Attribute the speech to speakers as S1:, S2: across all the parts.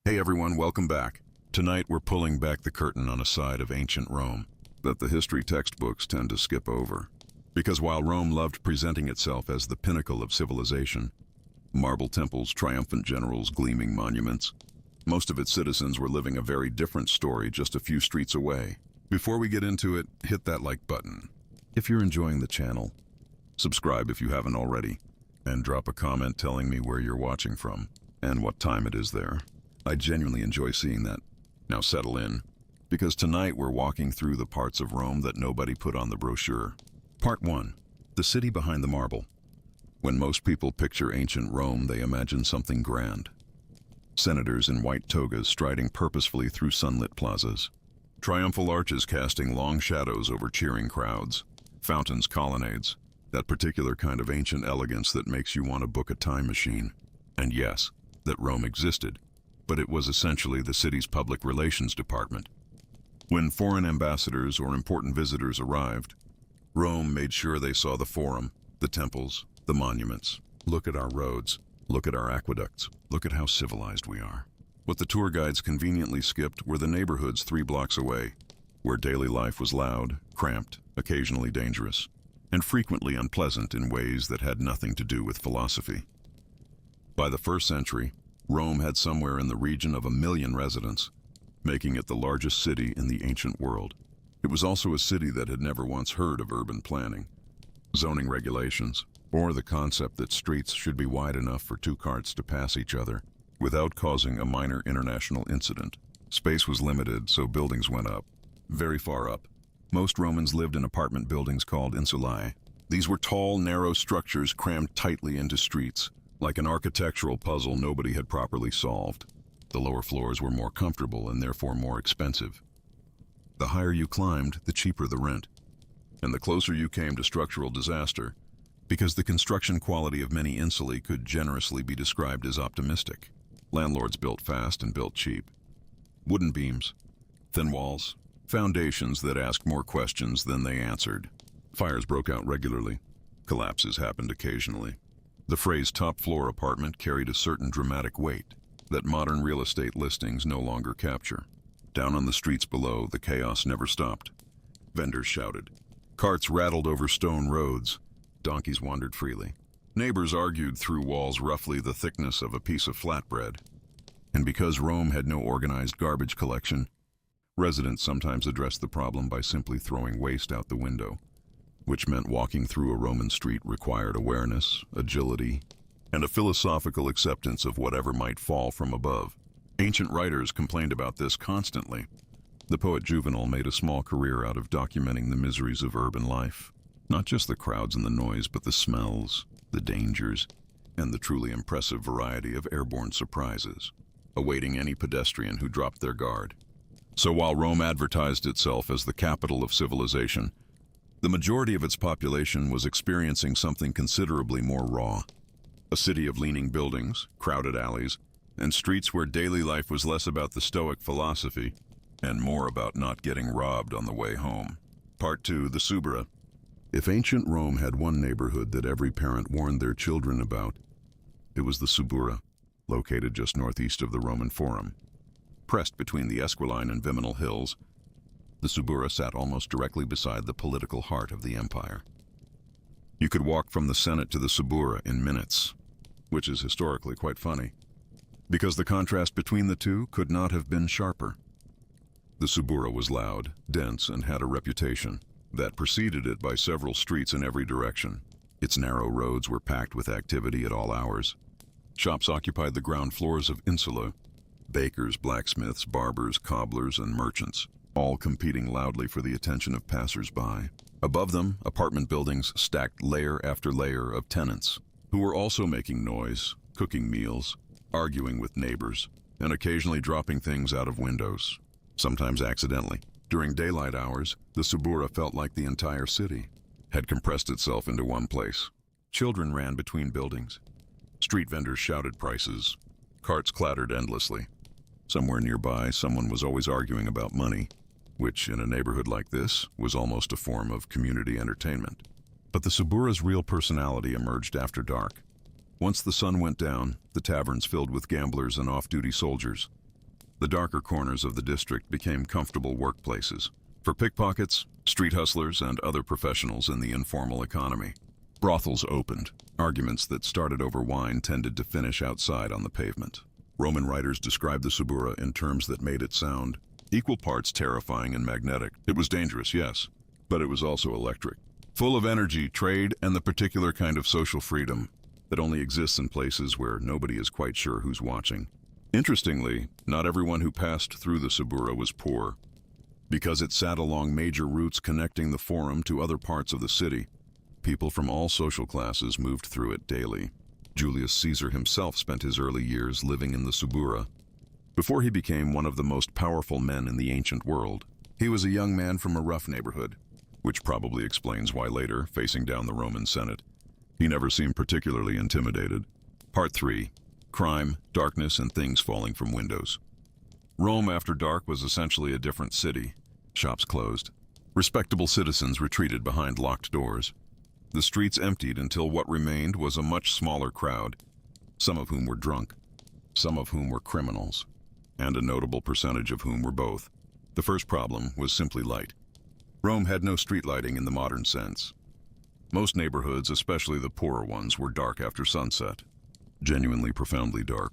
S1: Hey everyone, welcome back. Tonight we're pulling back the curtain on a side of ancient Rome that the history textbooks tend to skip over. Because while Rome loved presenting itself as the pinnacle of civilization, marble temples, triumphant generals, gleaming monuments, most of its citizens were living a very different story just a few streets away. Before we get into it, hit that like button if you're enjoying the channel, subscribe if you haven't already, and drop a comment telling me where you're watching from and what time it is there. I genuinely enjoy seeing that. Now settle in, because tonight we're walking through the parts of Rome that nobody put on the brochure. Part 1. The city behind the marble. When most people picture ancient Rome, they imagine something grand. Senators in white togas striding purposefully through sunlit plazas. Triumphal arches casting long shadows over cheering crowds. Fountains, colonnades. That particular kind of ancient elegance that makes you want to book a time machine. And yes, that Rome existed, but it was essentially the city's public relations department. When foreign ambassadors or important visitors arrived, Rome made sure they saw the forum, the temples, the monuments. Look at our roads, look at our aqueducts, look at how civilized we are. What the tour guides conveniently skipped were the neighborhoods 3 blocks away, where daily life was loud, cramped, occasionally dangerous, and frequently unpleasant in ways that had nothing to do with philosophy. By the 1st century, Rome had somewhere in the region of 1 million residents, making it the largest city in the ancient world. It was also a city that had never once heard of urban planning, zoning regulations, or the concept that streets should be wide enough for 2 carts to pass each other without causing a minor international incident. Space was limited, so buildings went up, very far up. Most Romans lived in apartment buildings called insulae. These were tall, narrow structures crammed tightly into streets, like an architectural puzzle nobody had properly solved. The lower floors were more comfortable and therefore more expensive. The higher you climbed, the cheaper the rent. And the closer you came to structural disaster, because the construction quality of many insulae could generously be described as optimistic. Landlords built fast and built cheap. Wooden beams, thin walls, foundations that asked more questions than they answered. Fires broke out regularly. Collapses happened occasionally. The phrase top-floor apartment carried a certain dramatic weight that modern real estate listings no longer capture. Down on the streets below, the chaos never stopped. Vendors shouted. Carts rattled over stone roads. Donkeys wandered freely. Neighbors argued through walls roughly the thickness of a piece of flatbread. And because Rome had no organized garbage collection, residents sometimes addressed the problem by simply throwing waste out the window, which meant walking through a Roman street required awareness, agility, and a philosophical acceptance of whatever might fall from above. Ancient writers complained about this constantly. The poet Juvenal made a small career out of documenting the miseries of urban life. Not just the crowds and the noise, but the smells, the dangers, and the truly impressive variety of airborne surprises, awaiting any pedestrian who dropped their guard. So while Rome advertised itself as the capital of civilization, the majority of its population was experiencing something considerably more raw. A city of leaning buildings, crowded alleys, and streets where daily life was less about the Stoic philosophy and more about not getting robbed on the way home. Part 2. The Subura. If ancient Rome had one neighborhood that every parent warned their children about, it was the Subura, located just northeast of the Roman Forum. Pressed between the Esquiline and Viminal hills, the Subura sat almost directly beside the political heart of the empire. You could walk from the Senate to the Subura in minutes, which is historically quite funny, because the contrast between the two could not have been sharper. The Subura was loud, dense, and had a reputation that preceded it by several streets in every direction. Its narrow roads were packed with activity at all hours. Shops occupied the ground floors of insulae. Bakers, blacksmiths, barbers, cobblers, and merchants, all competing loudly for the attention of passers-by. Above them, apartment buildings stacked layer after layer of tenants, who were also making noise, cooking meals, arguing with neighbors, and occasionally dropping things out of windows, sometimes accidentally. During daylight hours, the Subura felt like the entire city had compressed itself into one place. Children ran between buildings. Street vendors shouted prices. Carts clattered endlessly. Somewhere nearby, someone was always arguing about money, which in a neighborhood like this was almost a form of community entertainment. But the Subura's real personality emerged after dark. Once the sun went down, the taverns filled with gamblers and off-duty soldiers, The darker corners of the district became comfortable workplaces for pickpockets, street hustlers, and other professionals in the informal economy. Brothels opened. Arguments that started over wine tended to finish outside on the pavement. Roman writers described the Subura in terms that made it sound equal parts terrifying and magnetic. It was dangerous, yes, but it was also electric. Full of energy, trade, and the particular kind of social freedom that only exists in places where nobody is quite sure who's watching. Interestingly, not everyone who passed through the Subura was poor. Because it sat along major routes connecting the forum to other parts of the city, people from all social classes moved through it daily. Julius Caesar himself spent his early years living in the Subura. Before he became one of the most powerful men in the ancient world, he was a young man from a rough neighborhood, which probably explains why later, facing down the Roman Senate, he never seemed particularly intimidated. Part 3. Crime, darkness, and things falling from windows. Rome after dark was essentially a different city. Shops closed. Respectable citizens retreated behind locked doors. The streets emptied until what remained was a much smaller crowd, some of whom were drunk, some of whom were criminals, and a notable percentage of whom were both. The first problem was simply light. Rome had no street lighting in the modern sense. Most neighborhoods, especially the poorer ones, were dark after sunset, genuinely profoundly dark,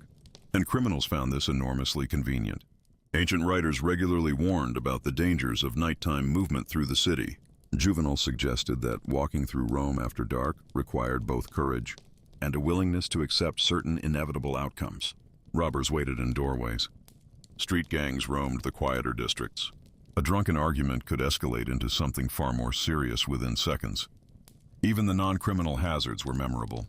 S1: and criminals found this enormously convenient. Ancient writers regularly warned about the dangers of nighttime movement through the city. Juvenal suggested that walking through Rome after dark required both courage and a willingness to accept certain inevitable outcomes. Robbers waited in doorways. Street gangs roamed the quieter districts. A drunken argument could escalate into something far more serious within seconds. Even the non-criminal hazards were memorable.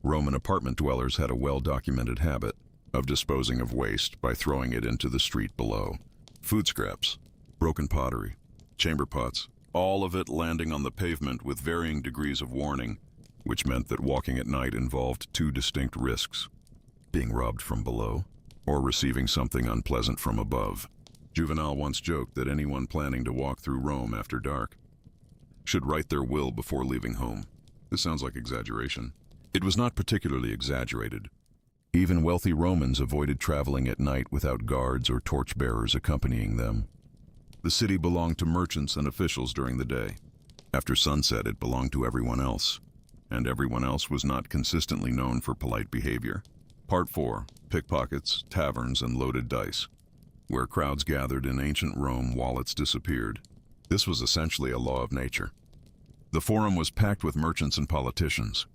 S1: Roman apartment dwellers had a well-documented habit of disposing of waste by throwing it into the street below. Food scraps, broken pottery, chamber pots, all of it landing on the pavement with varying degrees of warning, which meant that walking at night involved two distinct risks: being robbed from below or receiving something unpleasant from above. Juvenal once joked that anyone planning to walk through Rome after dark should write their will before leaving home. This sounds like exaggeration. It was not particularly exaggerated. Even wealthy Romans avoided traveling at night without guards or torchbearers accompanying them. The city belonged to merchants and officials during the day. After sunset, it belonged to everyone else, and everyone else was not consistently known for polite behavior. Part 4. Pickpockets, taverns, and loaded dice. Where crowds gathered in ancient Rome, wallets disappeared. This was essentially a law of nature. The forum was packed with merchants and politicians.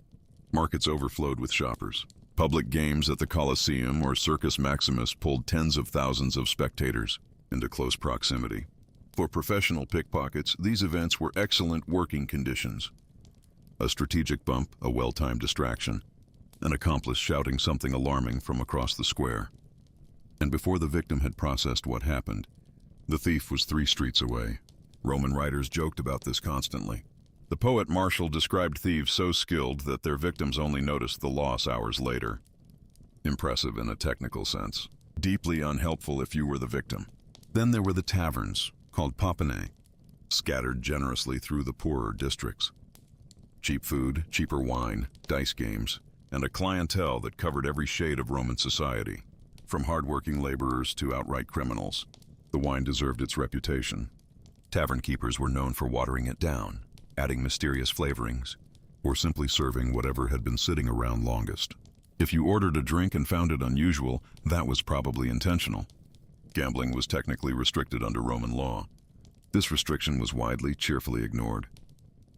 S1: Markets overflowed with shoppers. Public games at the Colosseum or Circus Maximus pulled tens of thousands of spectators into close proximity. For professional pickpockets, these events were excellent working conditions. A strategic bump, a well-timed distraction, an accomplice shouting something alarming from across the square. And before the victim had processed what happened, the thief was 3 streets away. Roman writers joked about this constantly. The poet Martial described thieves so skilled that their victims only noticed the loss hours later. Impressive in a technical sense. Deeply unhelpful if you were the victim. Then there were the taverns, called popinae, scattered generously through the poorer districts. Cheap food, cheaper wine, dice games, and a clientele that covered every shade of Roman society. From hard-working laborers to outright criminals, the wine deserved its reputation. Tavern keepers were known for watering it down, adding mysterious flavorings, or simply serving whatever had been sitting around longest. If you ordered a drink and found it unusual, that was probably intentional. Gambling was technically restricted under Roman law. This restriction was widely, cheerfully ignored.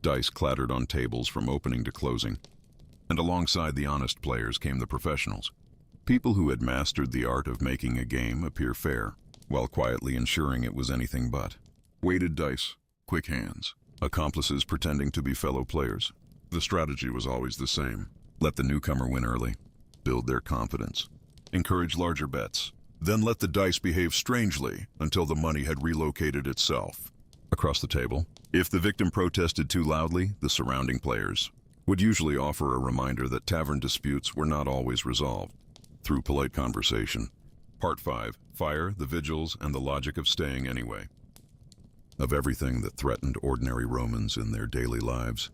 S1: Dice clattered on tables from opening to closing. And alongside the honest players came the professionals. People who had mastered the art of making a game appear fair, while quietly ensuring it was anything but. Weighted dice, quick hands, accomplices pretending to be fellow players. The strategy was always the same. Let the newcomer win early, build their confidence, encourage larger bets, then let the dice behave strangely until the money had relocated itself. Across the table, if the victim protested too loudly, the surrounding players would usually offer a reminder that tavern disputes were not always resolved through polite conversation. Part 5. Fire, the vigils, and the logic of staying anyway. Of everything that threatened ordinary Romans in their daily lives,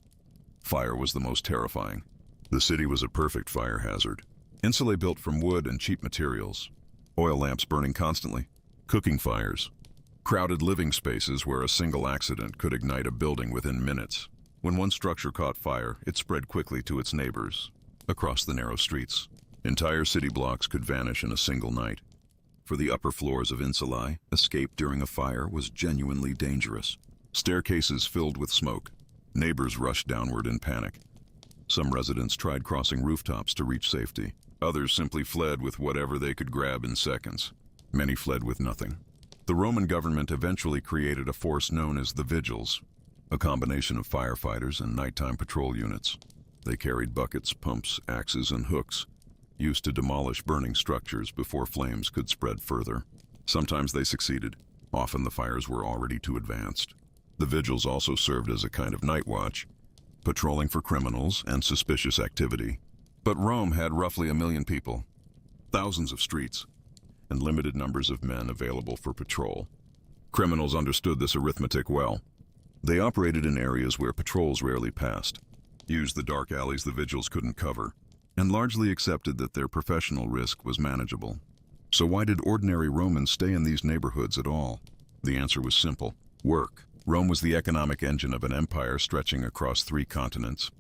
S1: fire was the most terrifying. The city was a perfect fire hazard. Insulae built from wood and cheap materials, oil lamps burning constantly, cooking fires, crowded living spaces where a single accident could ignite a building within minutes. When one structure caught fire, it spread quickly to its neighbors across the narrow streets. Entire city blocks could vanish in a single night. For the upper floors of insulae, escape during a fire was genuinely dangerous. Staircases filled with smoke. Neighbors rushed downward in panic. Some residents tried crossing rooftops to reach safety. Others simply fled with whatever they could grab in seconds. Many fled with nothing. The Roman government eventually created a force known as the Vigils, a combination of firefighters and nighttime patrol units. They carried buckets, pumps, axes, and hooks, used to demolish burning structures before flames could spread further. Sometimes they succeeded. Often the fires were already too advanced. The Vigils also served as a kind of night watch, patrolling for criminals and suspicious activity. But Rome had roughly 1 million people, thousands of streets, and limited numbers of men available for patrol. Criminals understood this arithmetic well. They operated in areas where patrols rarely passed, used the dark alleys the Vigils couldn't cover, and largely accepted that their professional risk was manageable. So why did ordinary Romans stay in these neighborhoods at all? The answer was simple: work. Rome was the economic engine of an empire stretching across 3 continents.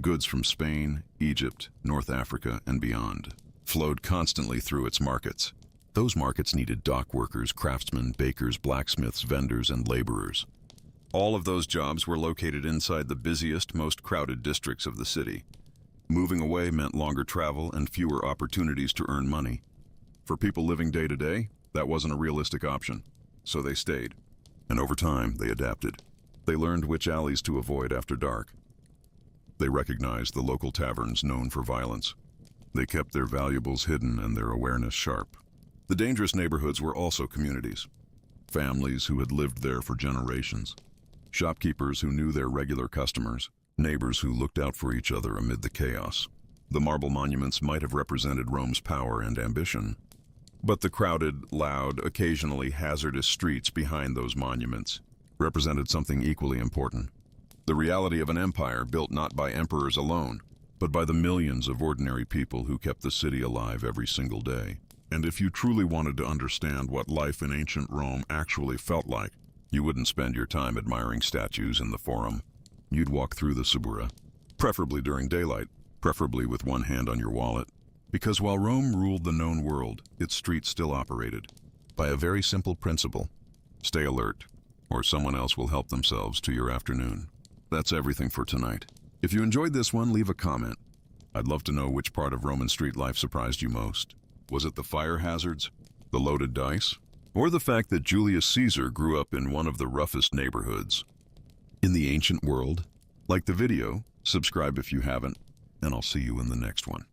S1: Goods from Spain, Egypt, North Africa, and beyond flowed constantly through its markets. Those markets needed dock workers, craftsmen, bakers, blacksmiths, vendors, and laborers. All of those jobs were located inside the busiest, most crowded districts of the city. Moving away meant longer travel and fewer opportunities to earn money. For people living day to day, that wasn't a realistic option, so they stayed. And over time, they adapted. They learned which alleys to avoid after dark. They recognized the local taverns known for violence. They kept their valuables hidden and their awareness sharp. The dangerous neighborhoods were also communities. Families who had lived there for generations. Shopkeepers who knew their regular customers. Neighbors who looked out for each other amid the chaos. The marble monuments might have represented Rome's power and ambition. But the crowded, loud, occasionally hazardous streets behind those monuments represented something equally important. The reality of an empire built not by emperors alone, but by the millions of ordinary people who kept the city alive every single day. And if you truly wanted to understand what life in ancient Rome actually felt like, you wouldn't spend your time admiring statues in the Forum. You'd walk through the Subura, preferably during daylight, preferably with one hand on your wallet. Because while Rome ruled the known world, its streets still operated by a very simple principle: stay alert, or someone else will help themselves to your afternoon. That's everything for tonight. If you enjoyed this one, leave a comment. I'd love to know which part of Roman street life surprised you most. Was it the fire hazards, the loaded dice, or the fact that Julius Caesar grew up in one of the roughest neighborhoods in the ancient world? Like the video, subscribe if you haven't, and I'll see you in the next one.